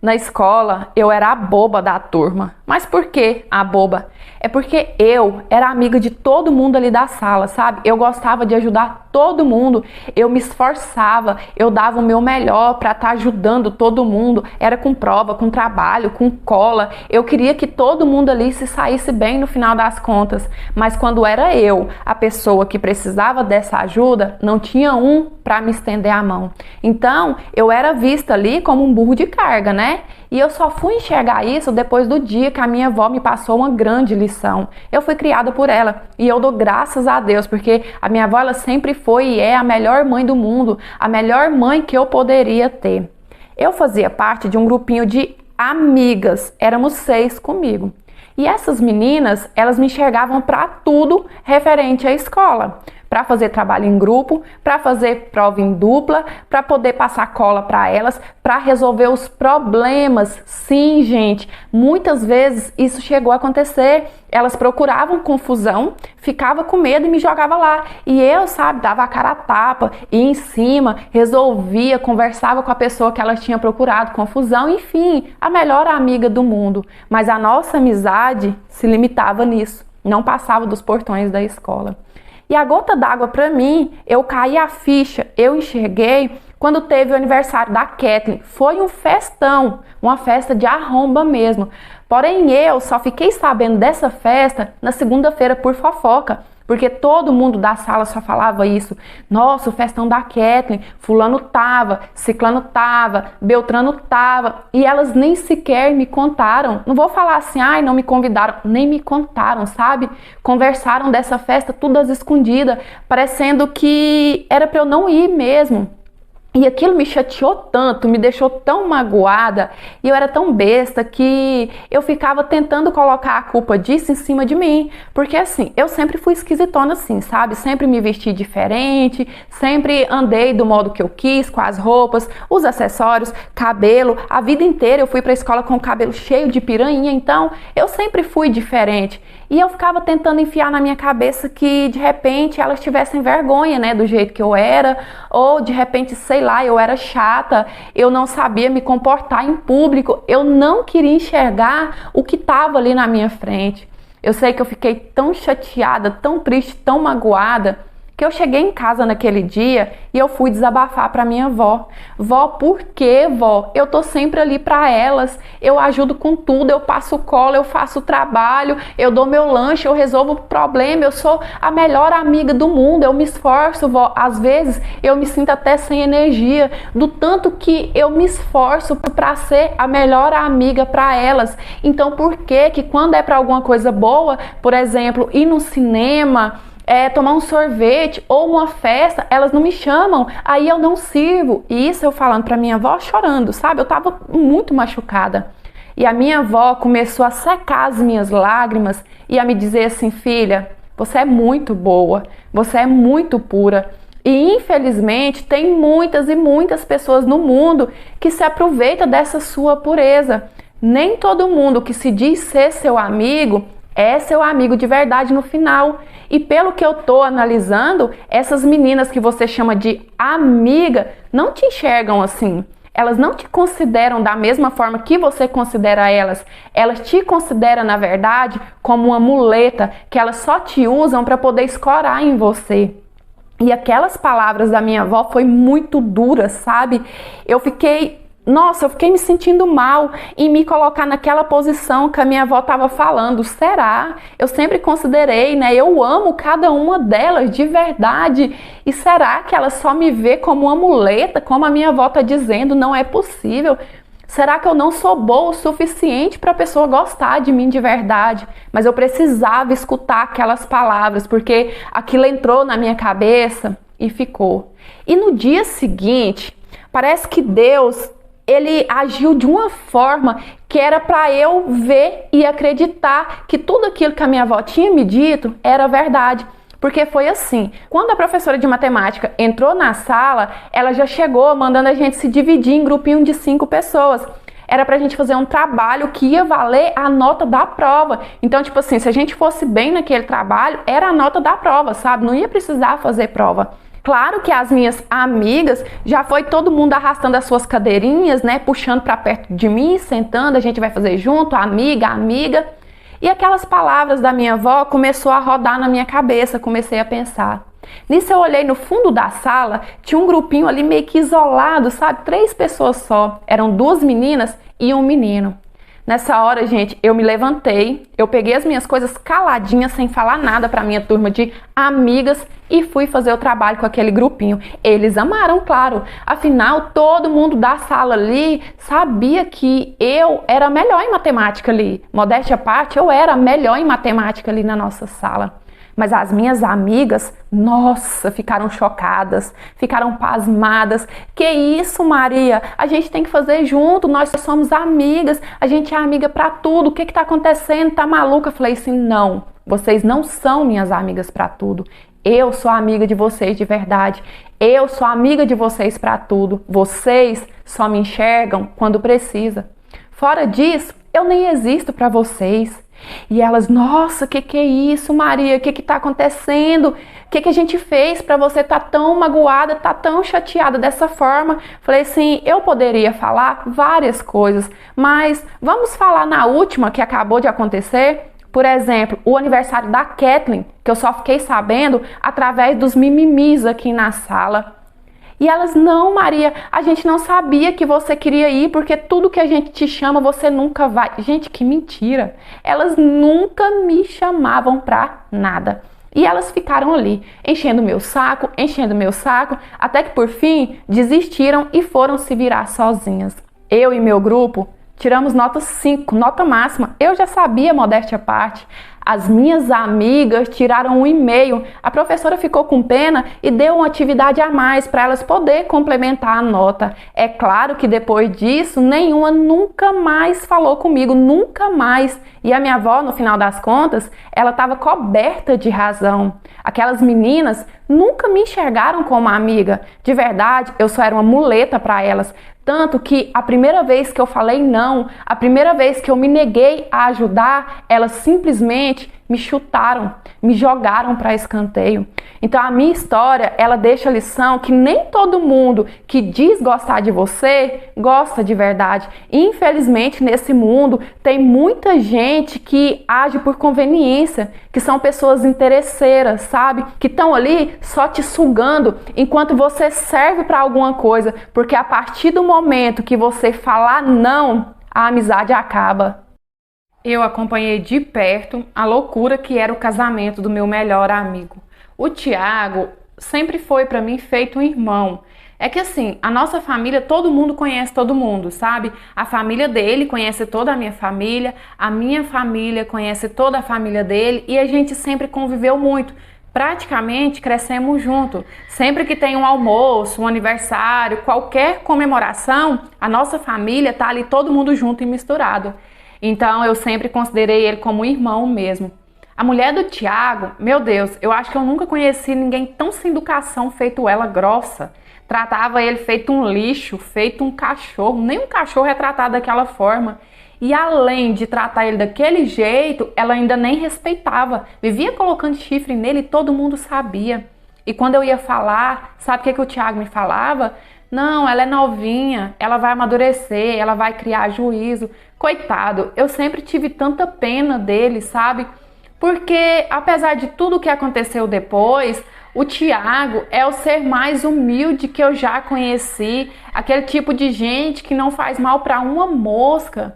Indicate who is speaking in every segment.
Speaker 1: Na escola, eu era a boba da turma. Mas por que a boba? É porque eu era amiga de todo mundo ali da sala, sabe? Eu gostava de ajudar todo mundo, eu me esforçava, eu dava o meu melhor para estar ajudando todo mundo. Era com prova, com trabalho, com cola. Eu queria que todo mundo ali se saísse bem no final das contas. Mas quando era eu, a pessoa que precisava dessa ajuda, não tinha um para me estender a mão. Então, eu era vista ali como um burro de carga, né? E eu só fui enxergar isso depois do dia que a minha avó me passou uma grande lição. Eu fui criada por ela e eu dou graças a Deus, porque a minha avó ela sempre foi e é a melhor mãe do mundo, a melhor mãe que eu poderia ter. Eu fazia parte de um grupinho de amigas, éramos 6 comigo. E essas meninas, elas me enxergavam para tudo referente à escola. Para fazer trabalho em grupo, para fazer prova em dupla, para poder passar cola para elas, para resolver os problemas. Sim, gente, muitas vezes isso chegou a acontecer. Elas procuravam confusão, ficava com medo e me jogava lá. E eu, sabe, dava a cara a tapa, ia em cima, resolvia, conversava com a pessoa que ela tinha procurado confusão, enfim, a melhor amiga do mundo. Mas a nossa amizade se limitava nisso, não passava dos portões da escola. E a gota d'água para mim, eu caí a ficha, eu enxerguei quando teve o aniversário da Kathleen. Foi um festão, uma festa de arromba mesmo. Porém, eu só fiquei sabendo dessa festa na segunda-feira por fofoca. Porque todo mundo da sala só falava isso. Nossa, o festão da Kathleen, fulano tava, ciclano tava, beltrano tava. E elas nem sequer me contaram. Não vou falar assim, ai, não me convidaram. Nem me contaram, sabe? Conversaram dessa festa tudo às escondidas, parecendo que era pra eu não ir mesmo. E aquilo me chateou tanto, me deixou tão magoada, e eu era tão besta que eu ficava tentando colocar a culpa disso em cima de mim, porque assim, eu sempre fui esquisitona assim, sabe? Sempre me vesti diferente, sempre andei do modo que eu quis, com as roupas, os acessórios, cabelo, a vida inteira eu fui pra escola com o cabelo cheio de piranha, então eu sempre fui diferente. E eu ficava tentando enfiar na minha cabeça que de repente elas tivessem vergonha, né, do jeito que eu era, ou de repente, sei lá, eu era chata, eu não sabia me comportar em público, eu não queria enxergar o que estava ali na minha frente. Eu sei que eu fiquei tão chateada, tão triste, tão magoada, que eu cheguei em casa naquele dia e eu fui desabafar para minha avó. Vó, por quê, vó? Eu tô sempre ali para elas, eu ajudo com tudo, eu passo cola, eu faço trabalho, eu dou meu lanche, eu resolvo o problema, eu sou a melhor amiga do mundo, eu me esforço, vó. Às vezes eu me sinto até sem energia, do tanto que eu me esforço para ser a melhor amiga para elas. Então por que quando é para alguma coisa boa, por exemplo, ir no cinema, tomar um sorvete ou uma festa, elas não me chamam, aí eu não sirvo? E isso eu falando pra minha avó chorando, sabe? Eu tava muito machucada. E a minha avó começou a secar as minhas lágrimas e a me dizer assim, filha, você é muito boa, você é muito pura. E infelizmente tem muitas e muitas pessoas no mundo que se aproveitam dessa sua pureza. Nem todo mundo que se diz ser seu amigo é seu amigo de verdade no final. E pelo que eu tô analisando, essas meninas que você chama de amiga não te enxergam assim. Elas não te consideram da mesma forma que você considera elas. Elas te consideram, na verdade, como uma muleta que elas só te usam para poder escorar em você. E aquelas palavras da minha avó foi muito duras, sabe? Eu fiquei me sentindo mal em me colocar naquela posição que a minha avó estava falando. Será? Eu sempre considerei, né? Eu amo cada uma delas de verdade. E será que ela só me vê como uma muleta, como a minha avó está dizendo? Não é possível. Será que eu não sou boa o suficiente para a pessoa gostar de mim de verdade? Mas eu precisava escutar aquelas palavras, porque aquilo entrou na minha cabeça e ficou. E no dia seguinte, parece que Deus, ele agiu de uma forma que era para eu ver e acreditar que tudo aquilo que a minha avó tinha me dito era verdade. Porque foi assim, quando a professora de matemática entrou na sala, ela já chegou mandando a gente se dividir em grupinho de 5 pessoas. Era pra gente fazer um trabalho que ia valer a nota da prova. Então, tipo assim, se a gente fosse bem naquele trabalho, era a nota da prova, sabe? Não ia precisar fazer prova. Claro que as minhas amigas, já foi todo mundo arrastando as suas cadeirinhas, né? Puxando para perto de mim, sentando, a gente vai fazer junto, amiga, amiga. E aquelas palavras da minha avó começou a rodar na minha cabeça, comecei a pensar. Nisso eu olhei no fundo da sala, tinha um grupinho ali meio que isolado, sabe? 3 pessoas só. Eram 2 meninas e um menino. Nessa hora, gente, eu me levantei, eu peguei as minhas coisas caladinhas, sem falar nada para minha turma de amigas e fui fazer o trabalho com aquele grupinho. Eles amaram, claro. Afinal, todo mundo da sala ali sabia que eu era melhor em matemática ali. Modéstia à parte, eu era melhor em matemática ali na nossa sala. Mas as minhas amigas, nossa, ficaram chocadas, ficaram pasmadas. Que isso, Maria? A gente tem que fazer junto, nós somos amigas, a gente é amiga pra tudo. O que tá acontecendo? Tá maluca? Eu falei assim, não, vocês não são minhas amigas pra tudo. Eu sou amiga de vocês de verdade. Eu sou amiga de vocês pra tudo. Vocês só me enxergam quando precisa. Fora disso, eu nem existo pra vocês. E elas, nossa, que é isso, Maria? O que tá acontecendo? O que a gente fez para você tá tão magoada, tá tão chateada dessa forma? Falei assim, eu poderia falar várias coisas, mas vamos falar na última que acabou de acontecer? Por exemplo, o aniversário da Kathleen, que eu só fiquei sabendo através dos mimimis aqui na sala. E elas, não, Maria, a gente não sabia que você queria ir, porque tudo que a gente te chama, você nunca vai. Gente, que mentira. Elas nunca me chamavam pra nada. E elas ficaram ali, enchendo meu saco, até que por fim desistiram e foram se virar sozinhas. Eu e meu grupo tiramos nota 5, nota máxima. Eu já sabia, modéstia à parte. As minhas amigas tiraram 1,5. A professora ficou com pena e deu uma atividade a mais para elas poderem complementar a nota. É claro que depois disso, nenhuma nunca mais falou comigo, nunca mais. E a minha avó, no final das contas, ela estava coberta de razão. Aquelas meninas nunca me enxergaram como amiga. De verdade, eu só era uma muleta para elas. Tanto que a primeira vez que eu falei não, a primeira vez que eu me neguei a ajudar, elas simplesmente me chutaram, me jogaram para escanteio. Então a minha história, ela deixa a lição que nem todo mundo que diz gostar de você, gosta de verdade. Infelizmente, nesse mundo, tem muita gente que age por conveniência, que são pessoas interesseiras, sabe? Que estão ali só te sugando enquanto você serve para alguma coisa, porque a partir do momento que você falar não, a amizade acaba. Eu acompanhei de perto a loucura que era o casamento do meu melhor amigo. O Tiago sempre foi para mim feito um irmão. É que assim, a nossa família, todo mundo conhece todo mundo, sabe? A família dele conhece toda a minha família conhece toda a família dele e a gente sempre conviveu muito. Praticamente crescemos juntos. Sempre que tem um almoço, um aniversário, qualquer comemoração, a nossa família tá ali todo mundo junto e misturado. Então eu sempre considerei ele como um irmão mesmo. A mulher do Tiago, meu Deus, eu acho que eu nunca conheci ninguém tão sem educação feito ela, grossa. Tratava ele feito um lixo, feito um cachorro. Nem um cachorro é tratado daquela forma. E além de tratar ele daquele jeito, ela ainda nem respeitava. Vivia colocando chifre nele e todo mundo sabia. E quando eu ia falar, sabe o que o Tiago me falava? Não, ela é novinha, ela vai amadurecer, ela vai criar juízo. Coitado, eu sempre tive tanta pena dele, sabe? Porque apesar de tudo que aconteceu depois, o Tiago é o ser mais humilde que eu já conheci. Aquele tipo de gente que não faz mal para uma mosca.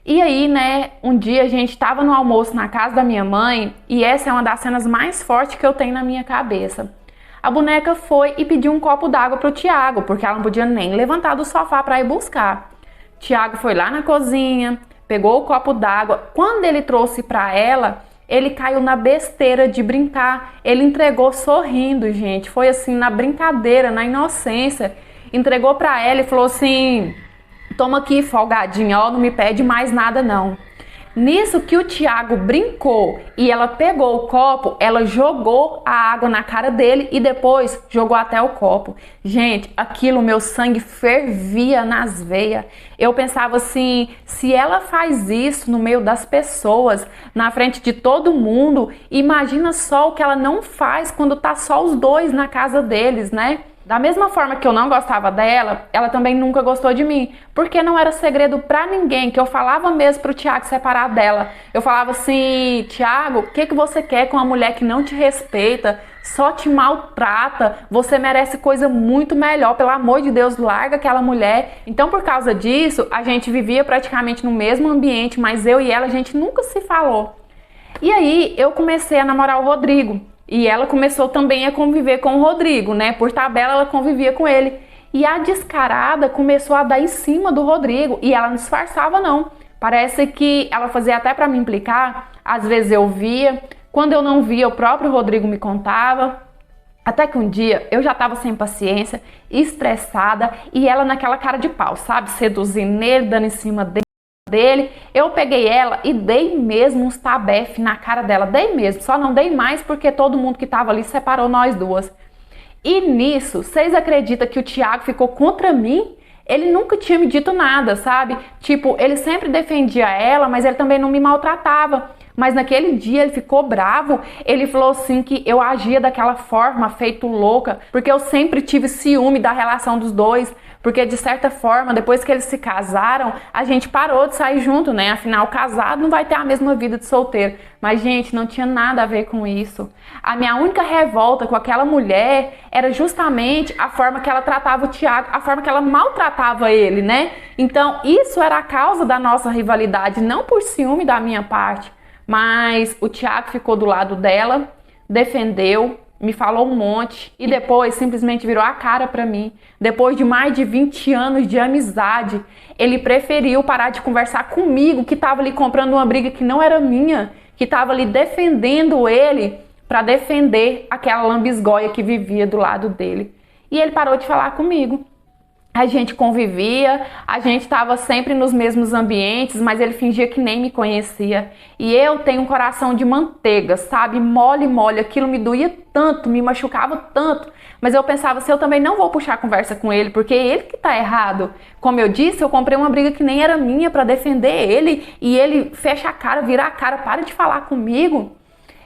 Speaker 1: E aí, né, um dia a gente estava no almoço na casa da minha mãe e essa é uma das cenas mais fortes que eu tenho na minha cabeça. A boneca foi e pediu um copo d'água pro Tiago, porque ela não podia nem levantar do sofá para ir buscar. Tiago foi lá na cozinha, pegou o copo d'água. Quando ele trouxe para ela, ele caiu na besteira de brincar. Ele entregou sorrindo, gente. Foi assim, na brincadeira, na inocência. Entregou para ela e falou assim: toma aqui, folgadinha, ó, não me pede mais nada não. Nisso que o Thiago brincou e ela pegou o copo, ela jogou a água na cara dele e depois jogou até o copo. Gente, aquilo, meu sangue fervia nas veias. Eu pensava assim, se ela faz isso no meio das pessoas, na frente de todo mundo, imagina só o que ela não faz quando tá só os dois na casa deles, né? Da mesma forma que eu não gostava dela, ela também nunca gostou de mim, porque não era segredo pra ninguém, que eu falava mesmo pro Thiago separar dela. Eu falava assim, Thiago, o que você quer com uma mulher que não te respeita, só te maltrata, você merece coisa muito melhor, pelo amor de Deus, larga aquela mulher. Então, por causa disso, a gente vivia praticamente no mesmo ambiente, mas eu e ela, a gente nunca se falou. E aí, eu comecei a namorar o Rodrigo. E ela começou também a conviver com o Rodrigo, né? Por tabela, ela convivia com ele. E a descarada começou a dar em cima do Rodrigo. E ela não disfarçava, não. Parece que ela fazia até pra me implicar. Às vezes eu via. Quando eu não via, o próprio Rodrigo me contava. Até que um dia eu já tava sem paciência, estressada. E ela naquela cara de pau, sabe? Seduzindo ele, dando em cima dele, eu peguei ela e dei mesmo uns tabefe na cara dela, dei mesmo, só não dei mais porque todo mundo que tava ali separou nós duas. E nisso, vocês acreditam que o Thiago ficou contra mim? Ele nunca tinha me dito nada, sabe? Tipo, ele sempre defendia ela, mas ele também não me maltratava. Mas naquele dia ele ficou bravo, ele falou assim que eu agia daquela forma, feito louca, porque eu sempre tive ciúme da relação dos dois, porque de certa forma, depois que eles se casaram, a gente parou de sair junto, né? Afinal, casado não vai ter a mesma vida de solteiro. Mas, gente, não tinha nada a ver com isso. A minha única revolta com aquela mulher era justamente a forma que ela tratava o Thiago, a forma que ela maltratava ele, né? Então, isso era a causa da nossa rivalidade, não por ciúme da minha parte. Mas o Thiago ficou do lado dela, defendeu, me falou um monte e depois simplesmente virou a cara pra mim. Depois de mais de 20 anos de amizade, ele preferiu parar de conversar comigo, que tava ali comprando uma briga que não era minha, que tava ali defendendo ele pra defender aquela lambisgoia que vivia do lado dele. E ele parou de falar comigo. A gente convivia, a gente estava sempre nos mesmos ambientes, mas ele fingia que nem me conhecia. E eu tenho um coração de manteiga, sabe? Mole, mole. Aquilo me doía tanto, me machucava tanto. Mas eu pensava assim, eu também não vou puxar conversa com ele, porque é ele que tá errado. Como eu disse, eu comprei uma briga que nem era minha para defender ele. E ele fecha a cara, vira a cara, para de falar comigo.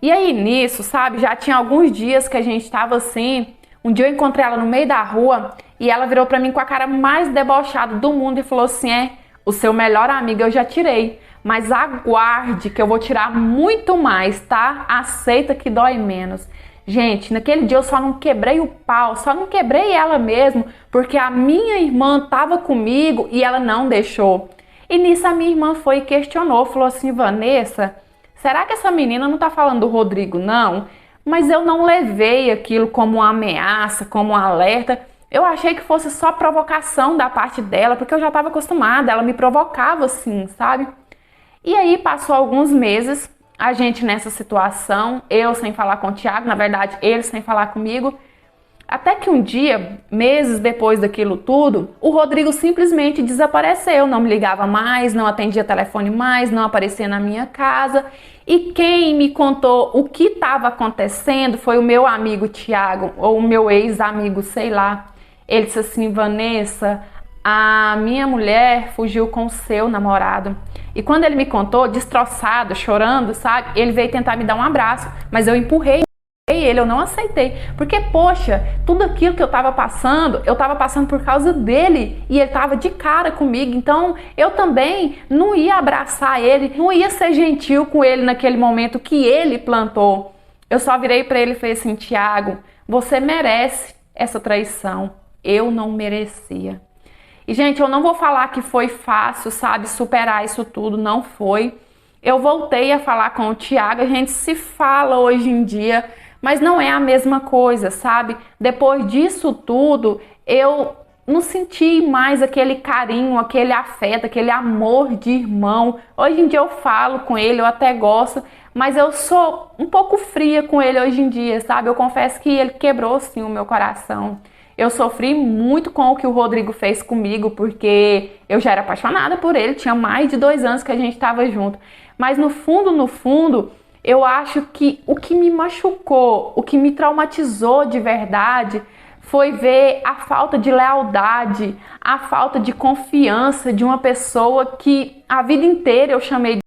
Speaker 1: E aí nisso, sabe? Já tinha alguns dias que a gente tava assim... Um dia eu encontrei ela no meio da rua e ela virou pra mim com a cara mais debochada do mundo e falou assim, o seu melhor amigo eu já tirei, mas aguarde que eu vou tirar muito mais, tá? Aceita que dói menos. Gente, naquele dia eu só não quebrei o pau, só não quebrei ela mesmo, porque a minha irmã tava comigo e ela não deixou. E nisso a minha irmã foi e questionou, falou assim, Vanessa, será que essa menina não tá falando do Rodrigo, não? Mas eu não levei aquilo como uma ameaça, como um alerta. Eu achei que fosse só provocação da parte dela, porque eu já estava acostumada, ela me provocava assim, sabe? E aí passou alguns meses, a gente nessa situação, eu sem falar com o Thiago, na verdade ele sem falar comigo. Até que um dia, meses depois daquilo tudo, o Rodrigo simplesmente desapareceu, não me ligava mais, não atendia telefone mais, não aparecia na minha casa. E quem me contou o que estava acontecendo foi o meu amigo Thiago, ou o meu ex-amigo, sei lá. Ele disse assim, Vanessa, a minha mulher fugiu com o seu namorado. E quando ele me contou, destroçado, chorando, sabe? Ele veio tentar me dar um abraço, mas eu empurrei ele, eu não aceitei, porque poxa, tudo aquilo que eu tava passando por causa dele, e ele tava de cara comigo, então eu também não ia abraçar ele, não ia ser gentil com ele naquele momento que ele plantou. Eu só virei pra ele e falei assim, Thiago, você merece essa traição, eu não merecia. E gente, eu não vou falar que foi fácil, sabe, superar isso tudo, não foi. Eu voltei a falar com o Thiago, a gente se fala hoje em dia, mas não é a mesma coisa, sabe? Depois disso tudo, eu não senti mais aquele carinho, aquele afeto, aquele amor de irmão. Hoje em dia eu falo com ele, eu até gosto, mas eu sou um pouco fria com ele hoje em dia, sabe? Eu confesso que ele quebrou sim o meu coração. Eu sofri muito com o que o Rodrigo fez comigo, porque eu já era apaixonada por ele, tinha mais de 2 anos que a gente estava junto. Mas no fundo, eu acho que o que me machucou, o que me traumatizou de verdade, foi ver a falta de lealdade, a falta de confiança de uma pessoa que a vida inteira eu chamei